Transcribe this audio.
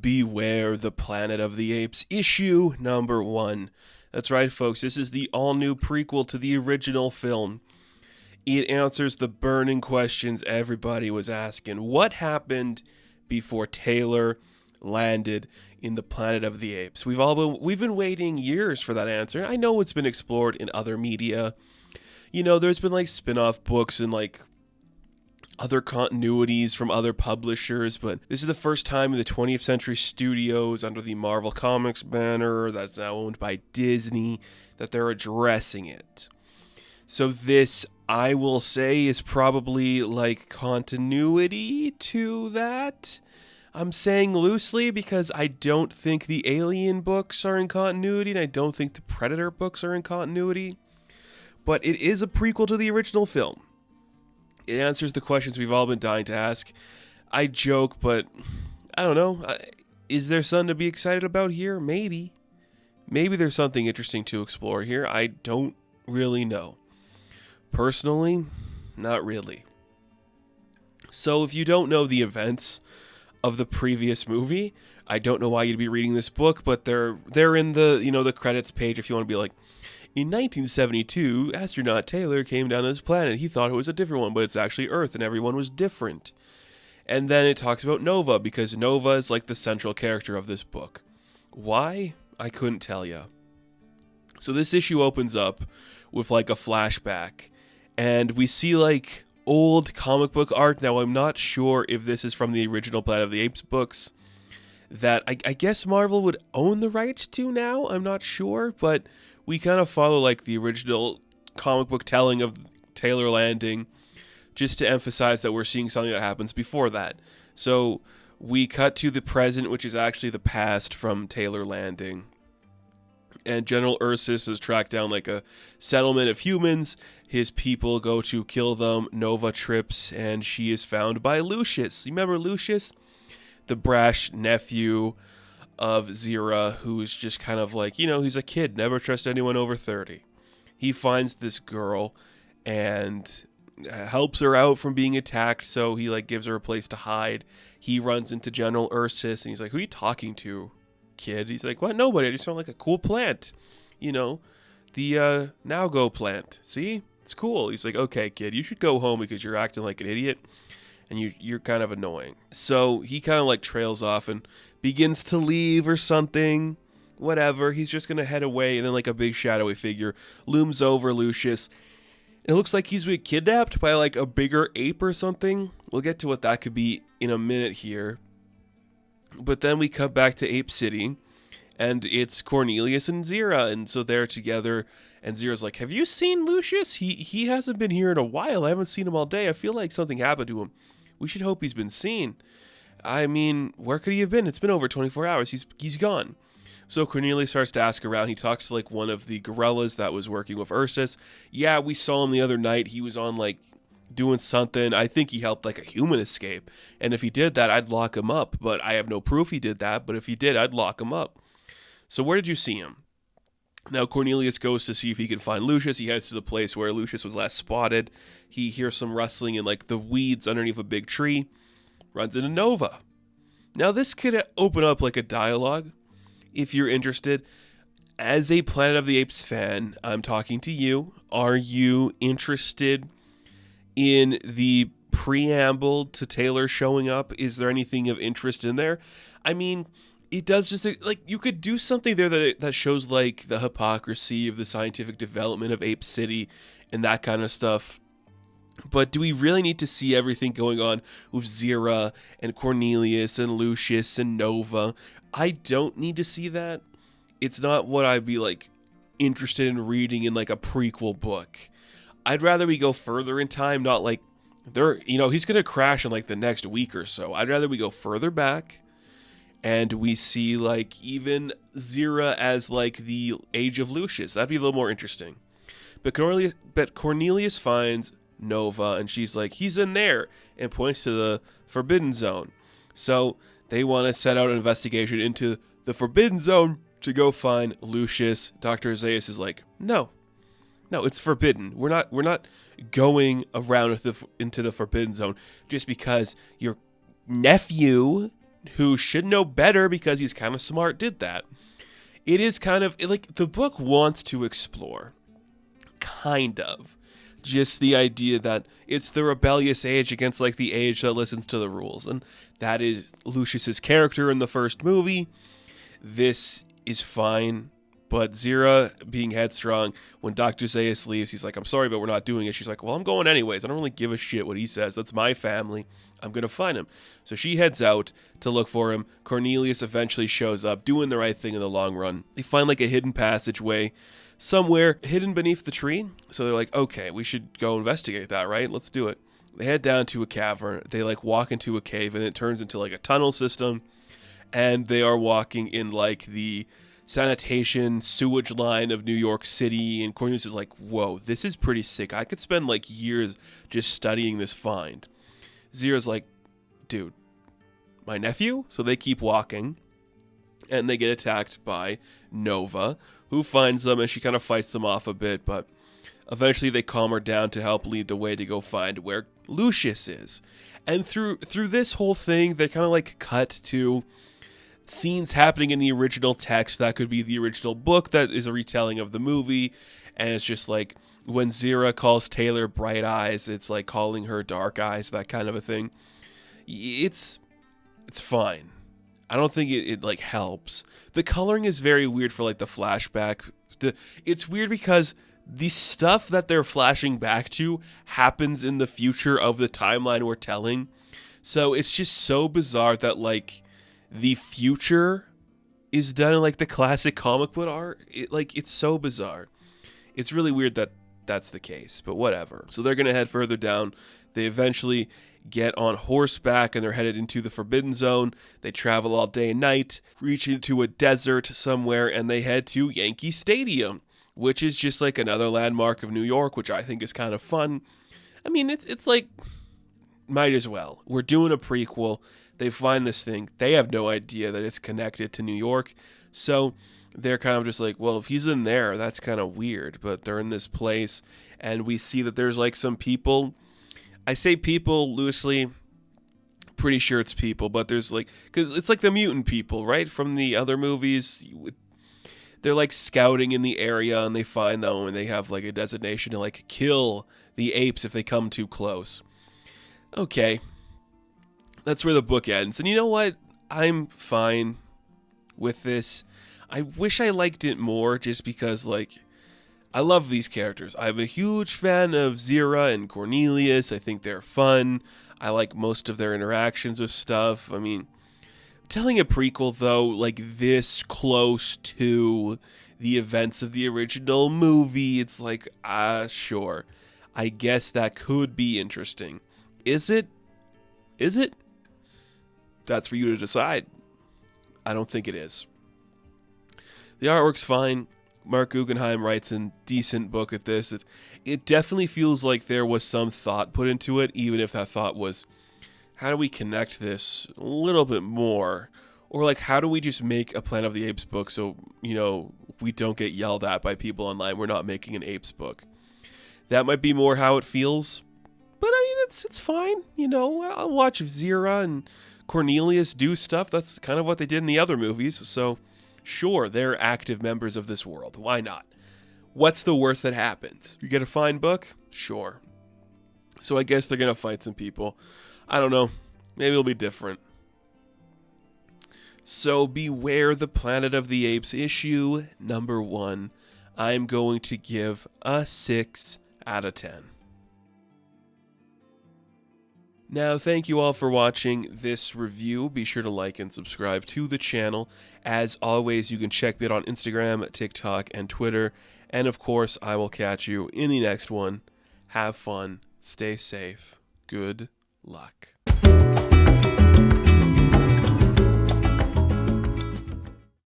Beware the Planet of the Apes, issue number 1. That's right, folks, this is the all-new prequel to the original film. It answers the burning questions everybody was asking. What happened before Taylor landed in the Planet of the Apes? We've been waiting years for that answer. I know it's been explored in other media. You know, there's been like spin-off books and like other continuities from other publishers, but this is the first time in the 20th Century Studios under the Marvel Comics banner that's now owned by Disney that they're addressing it. So this, I will say, is probably like continuity to that. I'm saying loosely because I don't think the Alien books are in continuity and I don't think the Predator books are in continuity. But it is a prequel to the original film. It answers the questions we've all been dying to ask. I joke, but I don't know. Is there something to be excited about here? Maybe. Maybe there's something interesting to explore here. I don't really know. Personally, not really. So if you don't know the events of the previous movie, I don't know why you'd be reading this book, but they're in the, the credits page if you want to be like, in 1972, astronaut Taylor came down to this planet. He thought it was a different one, but it's actually Earth, and everyone was different. And then it talks about Nova, because Nova is like the central character of this book. Why? I couldn't tell you. So this issue opens up with like a flashback, and we see like old comic book art. Now, I'm not sure if this is from the original Planet of the Apes books that I guess Marvel would own the rights to now. I'm not sure, but we kind of follow like the original comic book telling of Taylor landing just to emphasize that we're seeing something that happens before that. So we cut to the present, which is actually the past from Taylor landing. And General Ursus has tracked down like a settlement of humans. His people go to kill them. Nova trips and she is found by Lucius. You remember Lucius? The brash nephew of Zira, who is just kind of like, he's a kid, never trust anyone over 30. He finds this girl and helps her out from being attacked, so he like gives her a place to hide. He runs into General Ursus and he's like, who are you talking to, kid? He's like, what? Nobody, I just found like a cool plant. The Now Go plant. See? It's cool. He's like, okay, kid, you should go home because you're acting like an idiot and you're kind of annoying. So he kind of like trails off and begins to leave or something, whatever. He's just going to head away, and then like a big shadowy figure looms over Lucius. It looks like he's been kidnapped by like a bigger ape or something. We'll get to what that could be in a minute here. But then we cut back to Ape City, and it's Cornelius and Zira, and so they're together, and Zira's like, have you seen Lucius? He hasn't been here in a while. I haven't seen him all day. I feel like something happened to him. We should hope he's been seen. I mean, where could he have been? It's been over 24 hours. He's gone. So Cornelius starts to ask around. He talks to like one of the gorillas that was working with Ursus. Yeah, we saw him the other night. He was on like doing something. I think he helped like a human escape. And if he did that, I'd lock him up. But I have no proof he did that. But if he did, I'd lock him up. So where did you see him? Now Cornelius goes to see if he can find Lucius. He heads to the place where Lucius was last spotted. He hears some rustling in like the weeds underneath a big tree. Runs into Nova. Now this could open up like a dialogue if you're interested. As a Planet of the Apes fan, I'm talking to you. Are you interested in the preamble to Taylor showing up? Is there anything of interest in there? I mean, it does just like you could do something there that shows like the hypocrisy of the scientific development of Ape City and that kind of stuff. But do we really need to see everything going on with Zira and Cornelius and Lucius and Nova? I don't need to see that. It's not what I'd be like interested in reading in like a prequel book. I'd rather we go further in time, not like he's going to crash in like the next week or so. I'd rather we go further back and we see like even Zira as like the age of Lucius. That'd be a little more interesting. But Cornelius finds Nova, and she's like, he's in there, and points to the Forbidden Zone. So they want to set out an investigation into the Forbidden Zone to go find Lucius. Dr. Zaius is like, no, it's forbidden. We're not going around into the Forbidden Zone just because your nephew who should know better because he's kind of smart, did that. It is kind of like the book wants to explore, kind of, just the idea that it's the rebellious age against like the age that listens to the rules. And that is Lucius's character in the first movie. This is fine. But Zira, being headstrong, when Dr. Zaius leaves, he's like, I'm sorry, but we're not doing it. She's like, well, I'm going anyways. I don't really give a shit what he says. That's my family. I'm going to find him. So she heads out to look for him. Cornelius eventually shows up, doing the right thing in the long run. They find like a hidden passageway somewhere hidden beneath the tree. So they're like, okay, we should go investigate that, right? Let's do it. They head down to a cavern. They like walk into a cave, and it turns into like a tunnel system. And they are walking in like the sanitation sewage line of New York City, and Cornelius is like, whoa, this is pretty sick. I could spend like years just studying this find. Zira's like, dude, my nephew? So they keep walking, and they get attacked by Nova, who finds them, and she kind of fights them off a bit, but eventually they calm her down to help lead the way to go find where Lucius is. And through this whole thing, they kind of like cut to scenes happening in the original text that could be the original book that is a retelling of the movie. And it's just like when Zira calls Taylor bright eyes, it's like calling her dark eyes, that kind of a thing. It's fine. I don't think it like helps. The coloring is very weird for like the flashback. It's weird because the stuff that they're flashing back to happens in the future of the timeline we're telling. So it's just so bizarre that like the future is done in like the classic comic book art. It's so bizarre. It's really weird that that's the case, but whatever. So they're going to head further down. They eventually get on horseback, and they're headed into the Forbidden Zone. They travel all day and night, reach into a desert somewhere, and they head to Yankee Stadium, which is just like another landmark of New York, which I think is kind of fun. I mean, it's like, might as well. We're doing a prequel. They find this thing. They have no idea that it's connected to New York. So they're kind of just like, well, if he's in there, that's kind of weird. But they're in this place, and we see that there's like some people. I say people loosely. Pretty sure it's people, but there's like, because it's like the mutant people, right? From the other movies. They're like scouting in the area, and they find them, and they have like a designation to like kill the apes if they come too close. Okay. That's where the book ends. And you know what? I'm fine with this. I wish I liked it more just because, like, I love these characters. I'm a huge fan of Zira and Cornelius. I think they're fun. I like most of their interactions with stuff. I mean, telling a prequel, though, like this close to the events of the original movie, it's like, sure. I guess that could be interesting. Is it? Is it? That's for you to decide. I don't think it is. The artwork's fine. Mark Guggenheim writes a decent book at this. It definitely feels like there was some thought put into it, even if that thought was, how do we connect this a little bit more? Or like, how do we just make a Planet of the Apes book so, you know, we don't get yelled at by people online, we're not making an Apes book. That might be more how it feels. But I mean, it's fine. You know, I'll watch Zira and Cornelius do stuff. That's kind of what they did in the other movies. So, sure, they're active members of this world. Why not? What's the worst that happens? You get a fine book? Sure. So I guess they're going to fight some people. I don't know. Maybe it'll be different. So beware the Planet of the Apes issue number 1. I'm going to give a 6 out of 10. Now, thank you all for watching this review. Be sure to like and subscribe to the channel. As always, you can check me out on Instagram, TikTok, and Twitter. And of course, I will catch you in the next one. Have fun. Stay safe. Good luck.